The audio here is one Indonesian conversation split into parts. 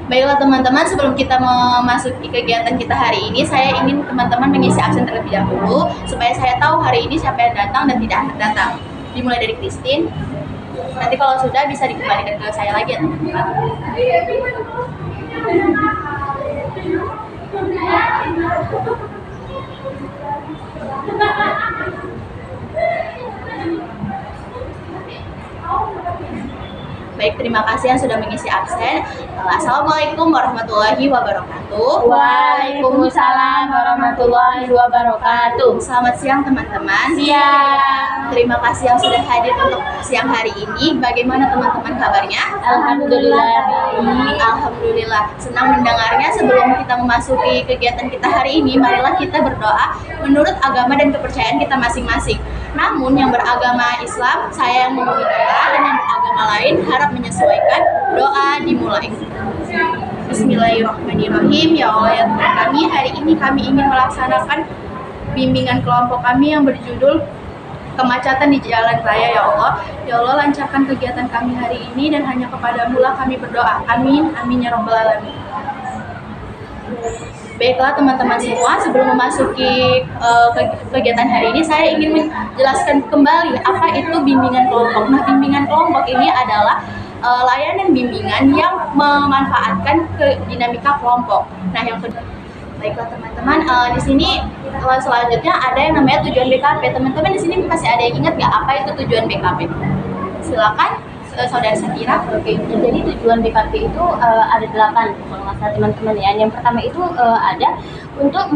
Baiklah teman-teman, sebelum kita memasuki kegiatan kita hari ini, saya ingin teman-teman mengisi absen terlebih dahulu supaya saya tahu hari ini siapa yang datang dan tidak datang. Dimulai dari Christine. Nanti kalau sudah bisa dikembalikan ke saya lagi ya teman-teman. Baik, terima kasih yang sudah mengisi absen. Assalamualaikum warahmatullahi wabarakatuh. Waalaikumsalam warahmatullahi wabarakatuh. Selamat siang teman-teman. Siang. Terima kasih yang sudah hadir untuk siang hari ini. Bagaimana teman-teman kabarnya? Alhamdulillah. Alhamdulillah. Senang mendengarnya. Sebelum kita memasuki kegiatan kita hari ini, marilah kita berdoa menurut agama dan kepercayaan kita masing-masing. Namun yang beragama Islam, saya yang memenuhi doa, dan yang beragama lain harap menyesuaikan. Doa dimulai. Bismillahirrahmanirrahim. Ya Allah ya Tuhan kami, hari ini kami ingin melaksanakan bimbingan kelompok kami yang berjudul Kemacetan di Jalan Raya. Ya Allah, ya Allah lancarkan kegiatan kami hari ini dan hanya kepadamu lah kami berdoa. Amin, amin ya robbal alamin. Baiklah teman-teman semua, sebelum memasuki kegiatan hari ini, saya ingin menjelaskan kembali apa itu bimbingan kelompok. Nah, bimbingan kelompok ini adalah layanan bimbingan yang memanfaatkan ke dinamika kelompok. Nah, yang kedua, baiklah teman-teman, di sini selanjutnya ada yang namanya tujuan BKP. Teman-teman di sini masih ada yang ingat nggak apa itu tujuan BKP? Silakan, Saudara Sakira. Oke, jadi tujuan BKP itu ada 8 kalau nggak salah teman-teman ya. Yang pertama itu ada untuk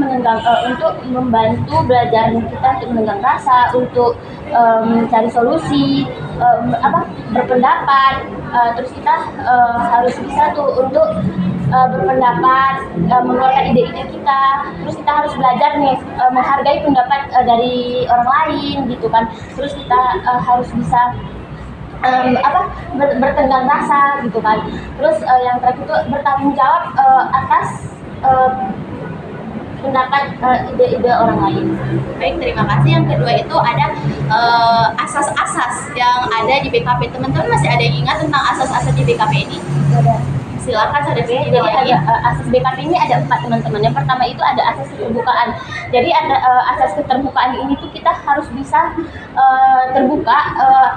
untuk membantu belajar kita untuk menenggang rasa, untuk mencari solusi, berpendapat. Terus kita harus bisa tuh untuk berpendapat, mengeluarkan ide-ide kita. Terus kita harus belajar nih menghargai pendapat dari orang lain gitu kan. Terus kita harus bisa bertenggang rasa gitu kan. Terus yang terakhir itu bertanggung jawab atas pendapat ide-ide orang lain. Baik, terima kasih. Yang kedua itu ada asas-asas yang ada di BKP. Teman-teman masih ada yang ingat tentang asas-asas di BKP ini? Ada. Silakan Saudara Sakira. Jadi ada asas BKP ini ada 4 teman-teman. Yang pertama itu ada asas keterbukaan. Jadi ada asas keterbukaan ini tuh kita harus bisa terbuka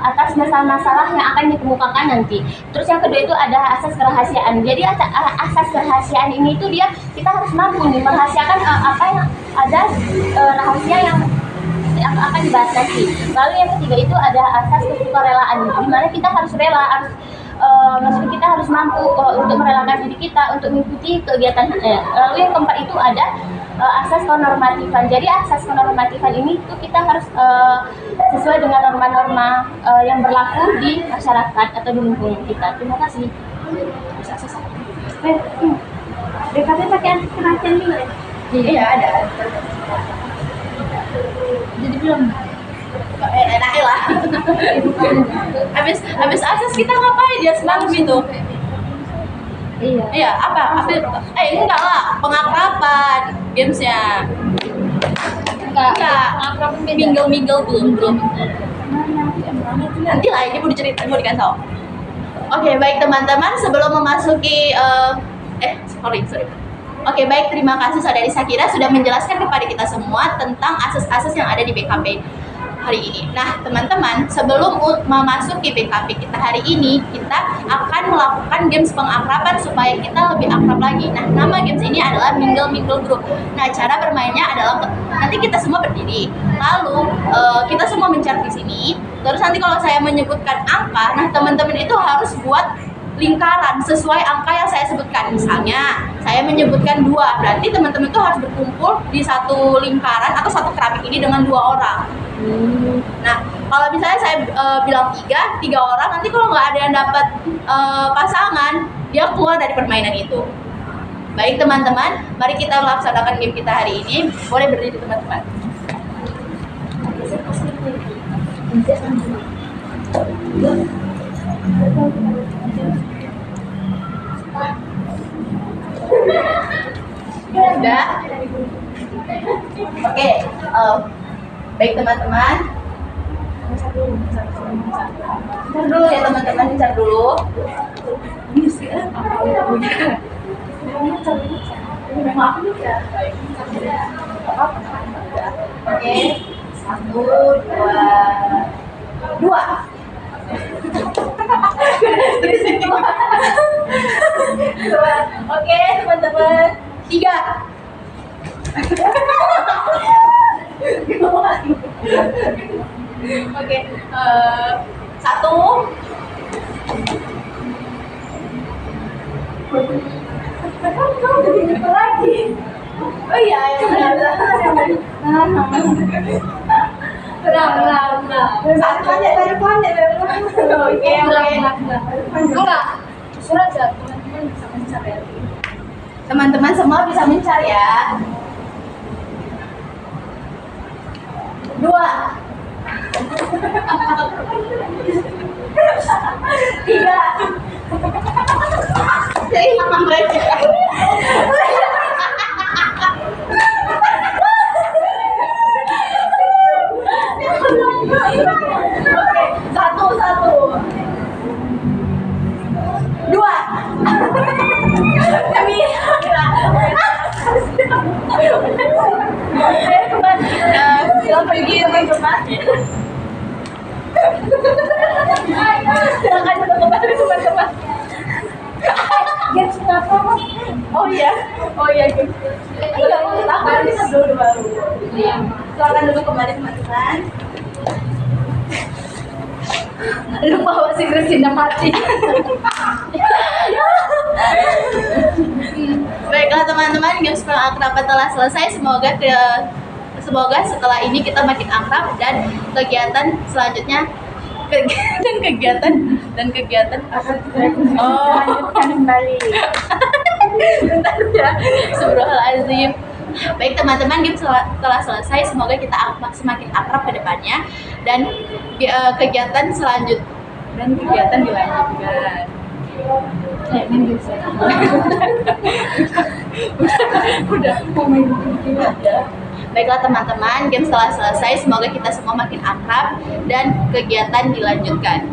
atas masalah-masalah yang akan dikemukakan nanti. Terus yang kedua itu ada asas kerahasiaan. Jadi asas kerahasiaan ini tuh kita harus mampu nih merahasiakan apa yang ada rahasia yang akan dibahas nanti. Lalu yang ketiga itu ada asas kesukarelaan. Di mana kita harus rela, maksudnya kita harus mampu untuk merelakan diri kita untuk mengikuti kegiatan. Lalu yang keempat itu ada asas kenormatifan. Jadi asas kenormatifan ini tuh kita harus sesuai dengan norma-norma yang berlaku di masyarakat atau di lingkungan kita. Terima kasih. BKP pakai asas kerahasiaan juga ya? Iya, ada. Jadi belum. Enak lah. Habis asas kita ngapain ya semalam itu? Iya, apa? Enggak lah, pengakraban gamesnya. Enggak. Mingle belum. Nanti lah, ini mau dikasih tau. Oke, baik teman-teman, sebelum memasuki sorry. Oke, baik, terima kasih Saudari Sakira sudah menjelaskan kepada kita semua tentang asas-asas yang ada di BKP hari ini. Nah, teman-teman, sebelum memasuki BKP kita hari ini, kita akan melakukan games pengakraban supaya kita lebih akrab lagi. Nah, nama games ini adalah Mingle Group. Nah, cara bermainnya adalah nanti kita semua berdiri, lalu kita semua mencari di sini. Terus nanti kalau saya menyebutkan angka, nah teman-teman itu harus buat lingkaran sesuai angka yang saya sebutkan. Misalnya saya menyebutkan 2, berarti teman-teman itu harus berkumpul di satu lingkaran atau satu keramik ini dengan 2 orang. Nah, kalau misalnya saya bilang 3 orang, nanti kalau nggak ada yang dapat pasangan, dia keluar dari permainan itu. Baik teman-teman, mari kita melaksanakan game kita hari ini. Boleh berdiri teman-teman. Sudah? Oke, baik teman-teman. Bentar dulu ya teman-teman, bentar dulu. Oke, 1, 2. Oke, teman-teman. 3. Oke, 1. Lagi. Oh iya, Benar. Satu aja dari konten. Oke. Enggak. Surat aja, teman-teman bisa mencari. Teman-teman semua bisa mencari ya. 2. 3. Satu. 2. Silakan pergi teman-teman. Silakan kembali teman-teman. Games apa? Oh iya, games. Iya, kita dulu baru. Silakan dulu kembali teman-teman. Lupa bahasa Inggrisnya mati. Baiklah teman-teman, games akrab telah selesai. Semoga setelah ini kita makin akrab dan kegiatan selanjutnya kegiatan akan Lanjutkan kembali. bentar ya. Astagfirullahaladzim. Baik teman-teman, game telah selesai. Semoga kita semakin akrab ke depannya dan kegiatan dilanjutkan. Udah mau main aja. Baiklah teman-teman, game telah selesai. Semoga kita semua makin akrab dan kegiatan dilanjutkan.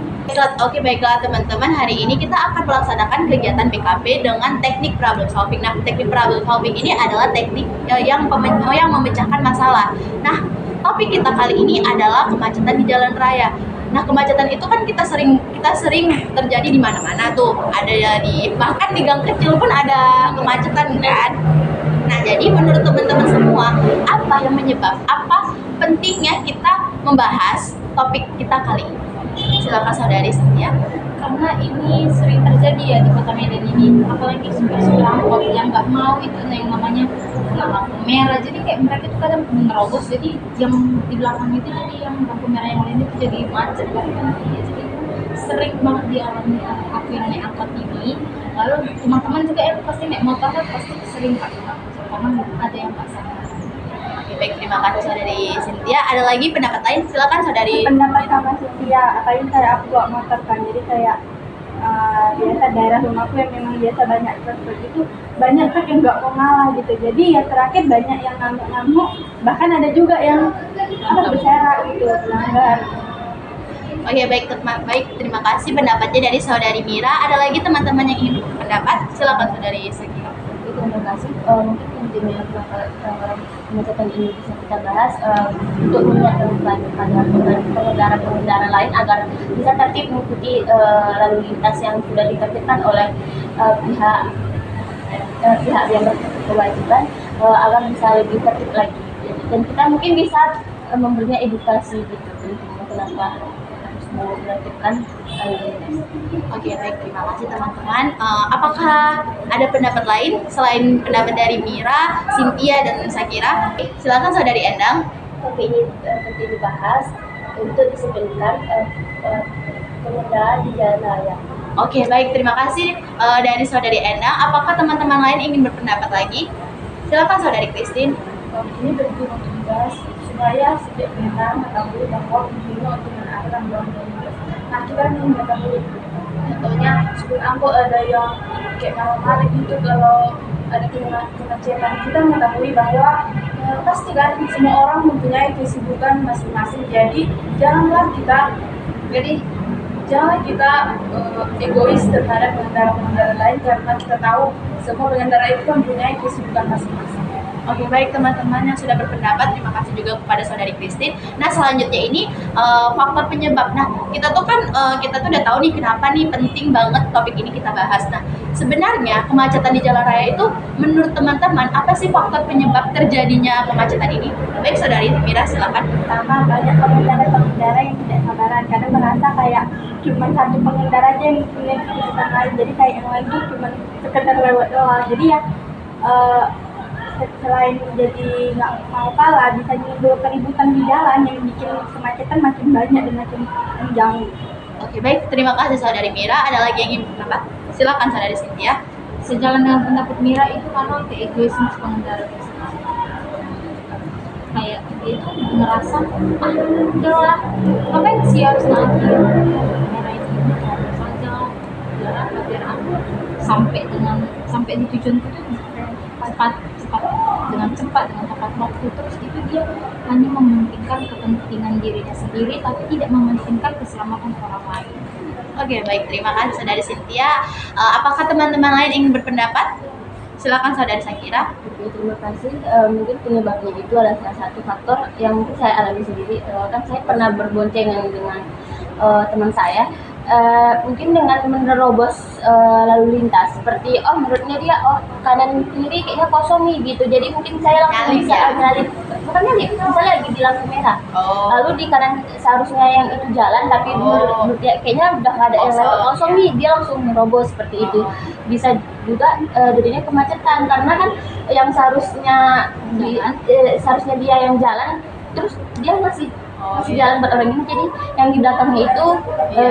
Oke, baiklah teman-teman, hari ini kita akan melaksanakan kegiatan BKP dengan teknik problem solving. Nah, teknik problem solving ini adalah teknik yang memecahkan masalah. Nah, topik kita kali ini adalah kemacetan di jalan raya. Nah, kemacetan itu kan kita sering terjadi di mana-mana tuh. Bahkan di gang kecil pun ada kemacetan kan. Nah, jadi menurut teman-teman semua, apa pentingnya kita membahas topik kita kali ini? Silakan saudari Cynthia. Karena ini sering terjadi ya di kota Medan ini, apalagi supir-supir angkot yang nggak mau itu yang namanya kena lampu merah. Jadi kayak mereka tuh kadang menerobos, jadi yang di belakang itu jadi yang lampu merah yang lain itu jadi macet kan. Jadi sering banget dialami aku yang naik angkot ini. Lalu teman-teman juga ya pasti naik motor kan pasti sering karena ada yang nggak sadar. Oke, baik, terima kasih saudari Cynthia. Ada lagi pendapat lain? Silakan saudari. Pendapat sama Cynthia, apalagi kayak aku bawa motor kan, jadi kayak biasa daerah rumahku yang memang biasa banyak truk itu banyak truk yang nggak mau ngalah gitu. Jadi ya terakhir banyak yang ngamuk-ngamuk, bahkan ada juga yang berserak gitu, melanggar. Oke, baik, terima kasih pendapatnya dari saudari Mira. Ada lagi teman-teman yang ingin berpendapat? Silakan saudari Segi. Terima kasih. Mungkin intinya kemacetan ini bisa kita bahas untuk mengingatkan pengendara lain agar bisa tertib mengikuti lalu lintas yang sudah ditertibkan oleh pihak yang berkewajiban agar bisa lebih tertib lagi. Dan kita mungkin bisa memberinya edukasi gitu tentunya kenapa harus menertibkan lalu lintas. Oke, baik, terima kasih teman-teman. Apakah ada pendapat lain selain pendapat dari Mira, Cynthia, dan Sakira? Silakan saudari Endang. Topik ini penting dibahas untuk disebutkan pengendara di jalan raya. Oke, baik, terima kasih dari saudari Endang. Apakah teman-teman lain ingin berpendapat lagi? Silakan saudari Christine. Ini penting untuk dibahas supaya setiap pengendara mengetahui bahwa pentingnya untuk menaati jalan raya. Nah, kita ingin mengetahui contohnya supir angkot ada yang kayak malam-malam gitu, kalau ada kemacetan kita mengetahui bahwa pasti kan semua orang mempunyai kesibukan masing-masing. Jadi janganlah kita egois terhadap pengendara-pengendara lain, karena kita tahu semua pengendara itu mempunyai kesibukan masing-masing. Oke, baik teman-teman yang sudah berpendapat, terima kasih juga kepada saudari Christine. Nah, selanjutnya ini faktor penyebab. Nah, kita tuh udah tahu nih kenapa nih penting banget topik ini kita bahas. Nah, sebenarnya kemacetan di jalan raya itu menurut teman-teman apa sih faktor penyebab terjadinya kemacetan ini? Baik, saudari Mira, silakan. Pertama, banyak pengendara yang tidak sabaran karena merasa kayak cuma satu pengendara aja yang punya kecepatan lain, jadi kayak yang lain tuh cuma sekedar lewat doang. Jadi ya selain jadi nggak mau kalah, bisa menimbulkan keributan di jalan yang bikin kemacetan makin banyak dan makin panjang. Oke, baik, terima kasih saudari Mira. Ada lagi yang ingin berpendapat? Silakan saudari Cynthia. Sejalan dengan pendapat Mira itu karena keegoisan pengendara kayak dia itu merasa udahlah ngapain sih harus nanti merah itu saja jalan biar aku sampai di tujuanku tuh cepat dengan tepat waktu. Terus itu dia hanya mementingkan kepentingan dirinya sendiri tapi tidak mementingkan keselamatan orang lain. Oke, baik, terima kasih saudari Cynthia. Apakah teman-teman lain ingin berpendapat? Silakan saudari Sakira. Oke, terima kasih. Mungkin penyebabnya itu adalah salah satu faktor yang mungkin saya alami sendiri. Kan saya pernah berboncengan dengan teman saya. Mungkin dengan menerobos lalu lintas seperti menurutnya dia kanan kiri kayaknya kosong nih gitu, jadi mungkin saya langsung bisa nyalip, bukan nyalip, misalnya lagi di lampu merah, lalu di kanan seharusnya yang itu jalan tapi menurut dia kayaknya udah nggak ada yang lewat kosong nih, dia langsung menerobos seperti itu. Bisa juga jadinya kemacetan karena kan yang seharusnya dia yang jalan terus dia masih jalan buat orang ini, jadi yang di belakangnya itu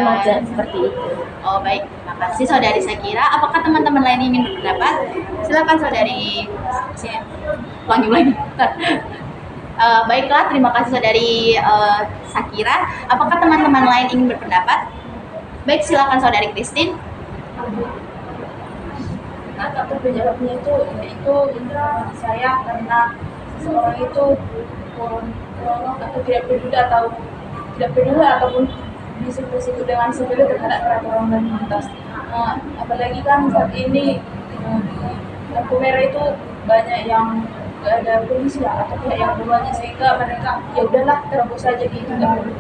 macet seperti itu. Oh, baik, terima kasih saudari Sakira. Apakah teman-teman lain ingin berpendapat? Silakan saudari lagi. Baiklah, terima kasih saudari Sakira. Apakah teman-teman lain ingin berpendapat? Baik, silakan saudari Christine. Nah, faktor penyebabnya itu yaitu saya karena seseorang itu atau tidak peduli ataupun disitu dengan sepele terhadap peraturan lalu lintas. Apalagi kan saat ini lampu merah itu banyak yang gak ada polisi atau pihak yang berwajib, sehingga mereka ya udahlah terobos saja gitu, nggak perlu.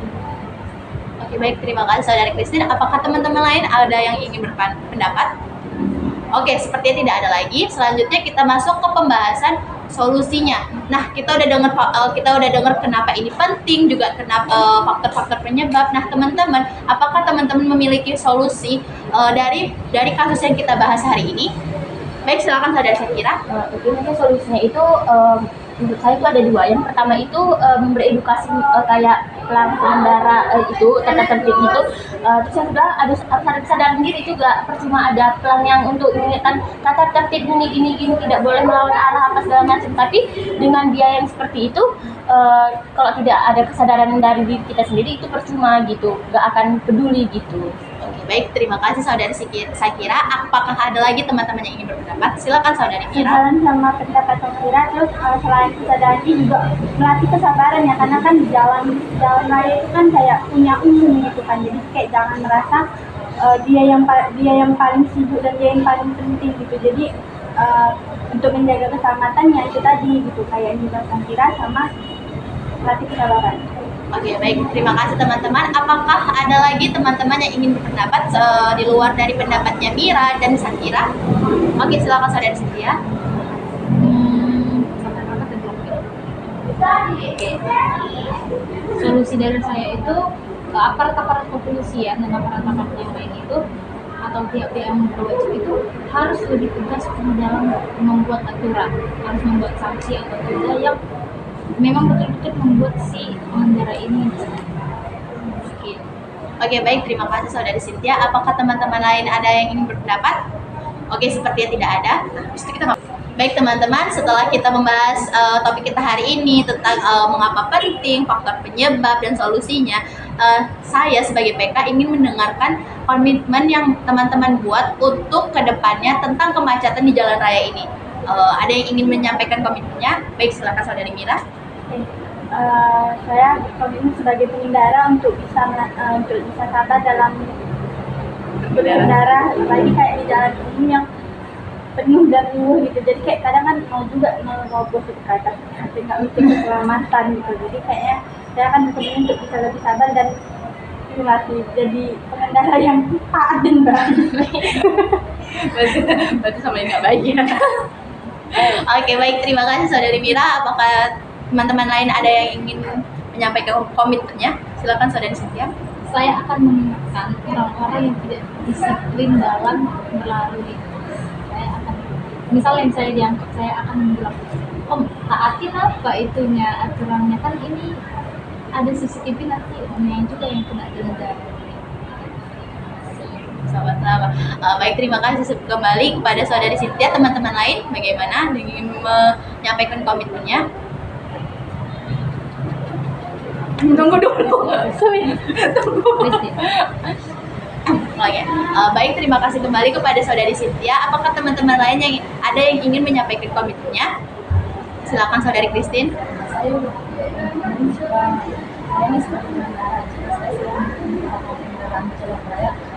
Oke, baik, terima kasih saudari Christine. Apakah teman-teman lain ada yang ingin berpendapat? Oke, sepertinya tidak ada lagi. Selanjutnya kita masuk ke pembahasan solusinya. Nah, kita udah dengar kenapa ini penting, juga kenapa faktor-faktor penyebab. Nah, teman-teman, apakah teman-teman memiliki solusi dari kasus yang kita bahas hari ini? Baik, silakan saudara Sakira. Mungkin solusinya itu menurut saya itu ada dua. Yang pertama itu memberi edukasi kayak pelang pengendara itu tata tertib itu. Terus yang kedua harus ada kesadaran diri juga. Percuma ada pelang yang untuk mengingatkan tata tertib gini tidak boleh melawan arah apa segala macam. Tapi dengan dia yang seperti itu, kalau tidak ada kesadaran dari diri kita sendiri itu percuma gitu, gak akan peduli gitu. Oke, baik, terima kasih saudari Sakira. Apakah ada lagi teman-teman yang ingin berpendapat? Silakan saudari Mira. Sejalan sama pendapat Sakira, terus selain kesadaran diri juga melatih kesabaran ya, karena kan jalan raya itu kan kayak punya umum gitu kan, jadi kayak jangan merasa dia yang paling sibuk dan dia yang paling penting gitu. Jadi untuk menjaga keselamatannya itu tadi gitu, kayak Mira Sakira sama melatih kesabaran. Oke, baik, terima kasih teman-teman. Apakah ada lagi teman-teman yang ingin berpendapat di luar dari pendapatnya Mira dan Sakira? Oke, silakan saudara Cynthia. Solusi dari saya itu aparat-aparat kepolisian dan aparat-aparat yang lain itu atau pihak-pihak yang berwajib itu harus lebih tegas dalam membuat aturan, harus membuat sanksi atau tidak yang memang betul-betul membuat si pengendara ini miskin. Oke, baik, terima kasih saudari Cynthia. Apakah teman-teman lain ada yang ingin berpendapat? Oke, sepertinya tidak ada. Baik teman-teman, setelah kita membahas topik kita hari ini tentang mengapa penting, faktor penyebab, dan solusinya, saya sebagai PK ingin mendengarkan komitmen yang teman-teman buat untuk kedepannya tentang kemacetan di jalan raya ini. Ada yang ingin menyampaikan komitmennya? Baik, silakan saudari Mira. Saya komitmen sebagai pengendara untuk bisa sabar dalam berkendara, apalagi kayak di jalan umum yang penuh dan riuh gitu. Jadi kayak kadang kan mau juga menerobos ke atas tapi nggak mikir keselamatan gitu. Jadi kayaknya saya akan mencoba untuk bisa lebih sabar dan dilatih jadi pengendara yang taat dan baik. Berarti sama yang nggak baik ya. Oke, baik, terima kasih Saudari Mira. Apakah teman-teman lain ada yang ingin menyampaikan komitmennya? Silakan Saudari Cynthia. Saya akan mengingatkan orang-orang yang tidak disiplin dalam melalui. Saya akan, misalnya saya diangkut, saya akan bilang, Om, taatin apa itunya aturannya, kan ini ada CCTV, nanti omnya juga yang kena denda. Sama-sama. Baik, terima kasih kembali kepada Saudari Cynthia. Teman-teman lain bagaimana ingin menyampaikan komitmennya? Tunggu dulu. Tunggu. Oke. Baik, terima kasih kembali kepada Saudari Cynthia. Apakah teman-teman lain yang ada yang ingin menyampaikan komitmennya? Silakan Saudari Christine.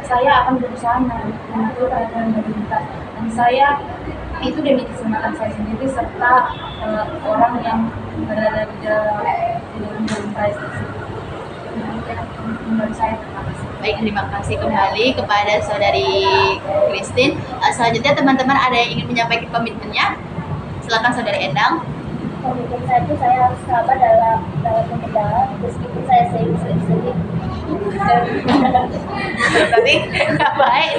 Saya akan berusaha mematuhi peraturan lalu lintas dan saya itu demi keselamatan saya sendiri serta orang yang berada di dalam lintas tersebut. Menurut saya terima kasih. Baik, terima kasih kembali kepada Saudari Christine. Selanjutnya teman-teman ada yang ingin menyampaikan komitmennya? Silakan Saudari Endang. Komitmen saya itu saya harus sabar dalam mengendara meskipun saya sering-sering. Berarti nggak baik.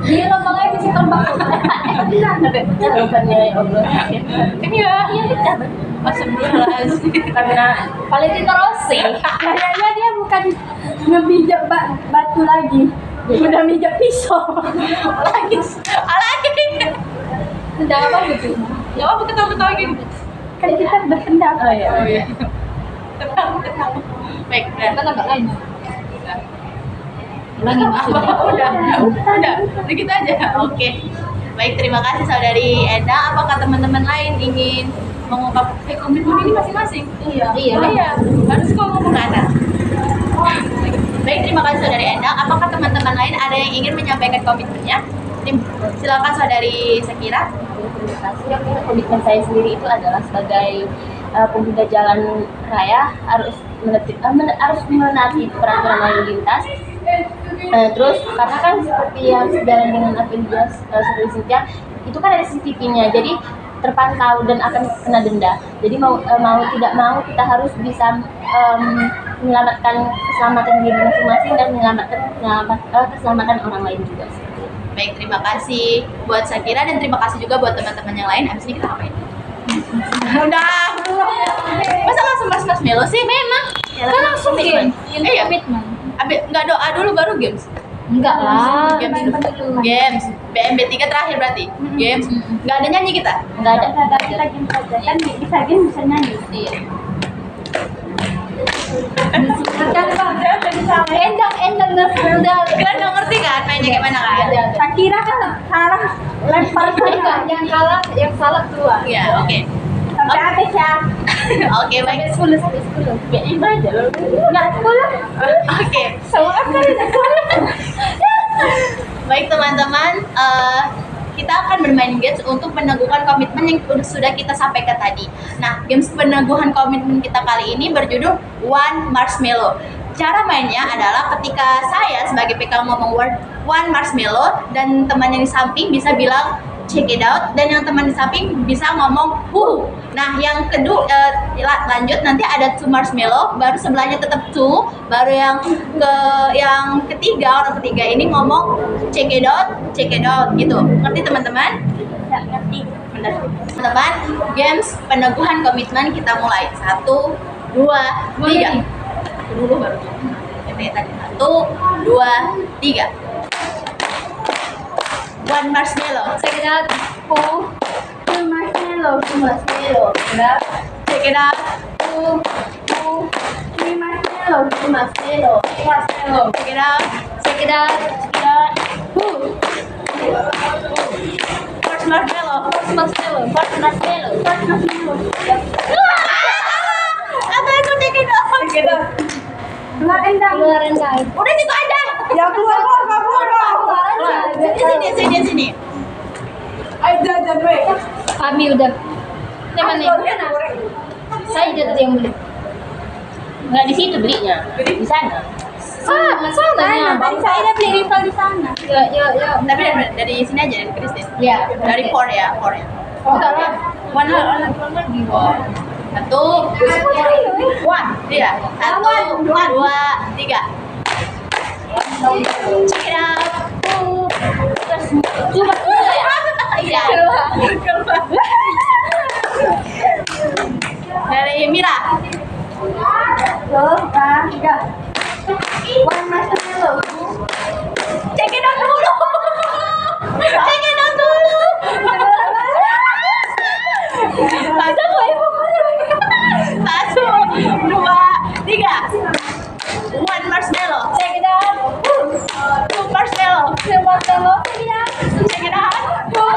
Dia lambangnya bisa terbang. Bukannya ya Allah. Iya, Astagfirullahaladzim. Karena Valentino Rossi. Kayaknya dia bukan ngebijak batu lagi, udah mijak pisau. Lagi. Tidak apa gitu. Ya apa ketawa-ketawa gitu. Kan kita berpendapat. Oh iya. Ketawa. Baik, Kan agak lain. Udah, begitu aja. Oke. Baik, terima kasih Saudari Enda. Apakah teman-teman lain ingin mengungkap komitmen ini masing-masing? Iya. Oh iya, harus kok ngomong ke atas. Baik, terima kasih Saudari Enda. Apakah teman-teman lain ada yang ingin menyampaikan komitmennya? Silakan Saudari Sekira. Terima kasih. Komitmen saya sendiri itu adalah sebagai pengguna jalan raya harus menaati peraturan lalu lintas. Terus karena kan seperti yang sejalan dengan apa yang dia Saudari Cynthia, itu kan ada CCTV-nya, jadi terpantau dan akan kena denda. Jadi mau tidak mau kita harus bisa menyelamatkan keselamatan diri masing-masing dan menyelamatkan keselamatan orang lain juga. Baik, terima kasih buat Sakira dan terima kasih juga buat teman-teman yang lain. Abis ini kita ngapain? Udah. Masa langsung mas Melo sih? Memang. Kan langsung game. Iya. Komitmen. Nggak doa dulu baru games. Enggak lah. Games. BMB 3 terakhir berarti. Games. Nggak ada nyanyi kita. Nggak ada. Kita game saja kan bisa game bisa nyanyi. Iya. Endang udah. Kalian nggak ngerti kan mainnya gimana kan? Shakira kan salah lempar saja. Yang salah keluar. Iya, oke. Sampai habis ya. Oke, baik. 10 sampai 10. Ya itu aja loh. Enggak 10. Oke. Semua kan Baik teman-teman, kita akan bermain games untuk meneguhkan komitmen yang sudah kita sampaikan tadi. Nah, games peneguhan komitmen kita kali ini berjudul One Marshmallow. Cara mainnya adalah ketika saya sebagai PK ngomong word One Marshmallow dan teman yang di samping bisa bilang check it out dan yang teman di samping bisa ngomong who. Nah, yang kedua lanjut nanti ada two marshmallow, baru sebelahnya tetap two, baru yang ketiga orang ketiga ini ngomong check it out gitu. Ngerti teman-teman? enggak ngerti. Benar. Teman-teman, games peneguhan komitmen kita mulai. 1, 2, 3. Dulu baru. Oke, tadi 1, 2, 3. One marshmallow. Check it out. Two marshmallow. Udah. Check it out. Three marshmallow. Marshmallow. Check it out. Check it out. First marshmallow. Marshmallow. Apa aku check it out? Keluar endang. Keluarin saya. Udah gitu aja. Ya keluar. Sini. jajan weh. Kami udah. Teman nih. Saya jadi yang beli. Nggak di situ belinya, di sana. Sana sananya. Tadi saya udah beli rival di sana. Ya. Tapi dari sini aja, dari Kristin. Ya. Dari Port ya. Enggak lah. Mana lagi? Satu, iya. Satu, dua, tiga. Check it out. Cuma ya. Iya. Dari Mira. One marshmallow. Check it out dulu. Check it out dulu. Satu, dua, tiga. One marshmallow. Check it out. Two marshmallow. Two marshmallow. Check it out. Check it out. Three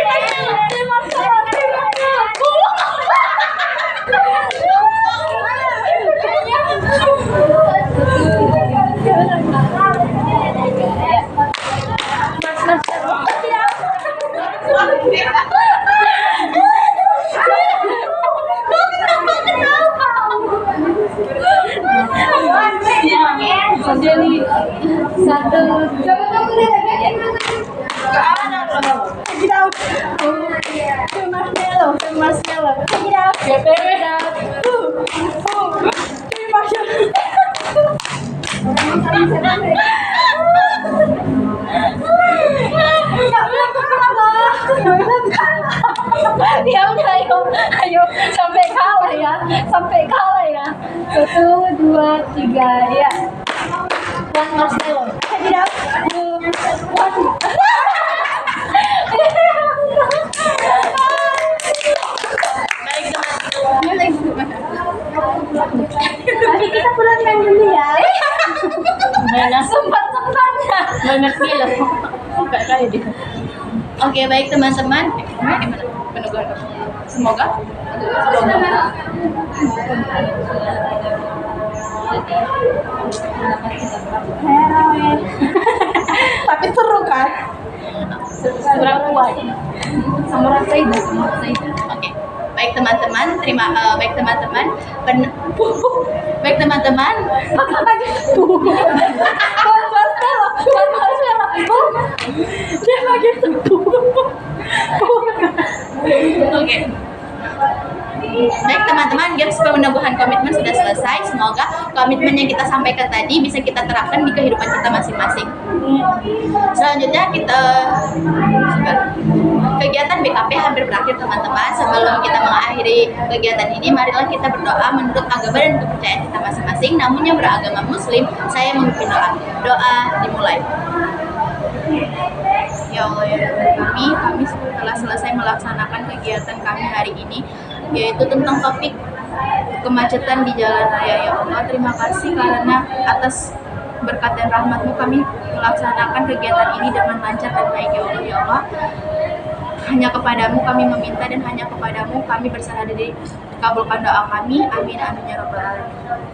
marshmallow. Three marshmallow. Three Jadi satu. Ya udah ayo sampai kalah ya. Satu, dua, tiga ya. One marshmallow. Tidak. One. Mari kita pulang main dulu ya. Mana Sempat-sempatnya. mengerti loh. Enggak kayak dia. Oke, baik teman-teman. Gimana? Penungguan kamu. Semoga. Tapi seru kan? Kurang kuat. Sama rasa itu. Oke. Baik teman-teman, baik teman-teman. Baik teman-teman. Dia lagi teguh. Oke. Baik teman-teman, games pemenuhan komitmen sudah selesai. Semoga komitmen yang kita sampaikan tadi bisa kita terapkan di kehidupan kita masing-masing. Selanjutnya kegiatan BKP hampir berakhir teman-teman. Sebelum kita mengakhiri kegiatan ini, marilah kita berdoa menurut agama dan kepercayaan kita masing-masing. Namun yang beragama Muslim, saya memimpin doa. Doa dimulai. Ya Allah ya Tuhan kami telah selesai melaksanakan kegiatan kami hari ini, yaitu tentang topik kemacetan di jalan raya. Ya Allah, terima kasih karena atas berkat dan rahmat-Mu kami melaksanakan kegiatan ini dengan lancar dan baik. Ya Allah, ya Allah, hanya kepadamu kami meminta dan hanya kepadamu kami berserah diri. Kabulkan doa kami, amin amin ya rabbal alamin.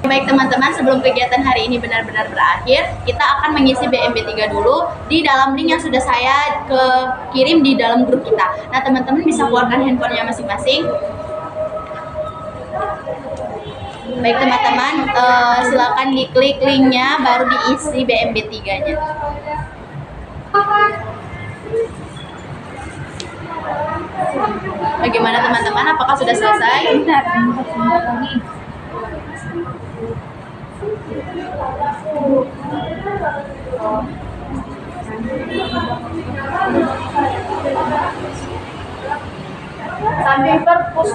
Baik teman-teman, sebelum kegiatan hari ini benar-benar berakhir, kita akan mengisi BMB3 dulu di dalam link yang sudah saya kirim di dalam grup kita. Nah teman-teman bisa keluarkan handphonenya masing-masing. Baik teman-teman, silakan diklik linknya baru diisi BMB3-nya. Bagaimana teman-teman, apakah sudah selesai? Sambil perpus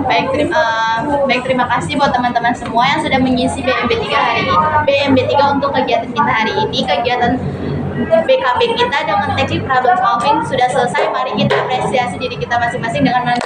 Baik, terima kasih buat teman-teman semua yang sudah mengisi BMB3 hari ini. BMB3 untuk kegiatan kita hari ini, kegiatan BKP kita dengan teknik problem solving sudah selesai. Mari kita apresiasi diri kita masing-masing dengan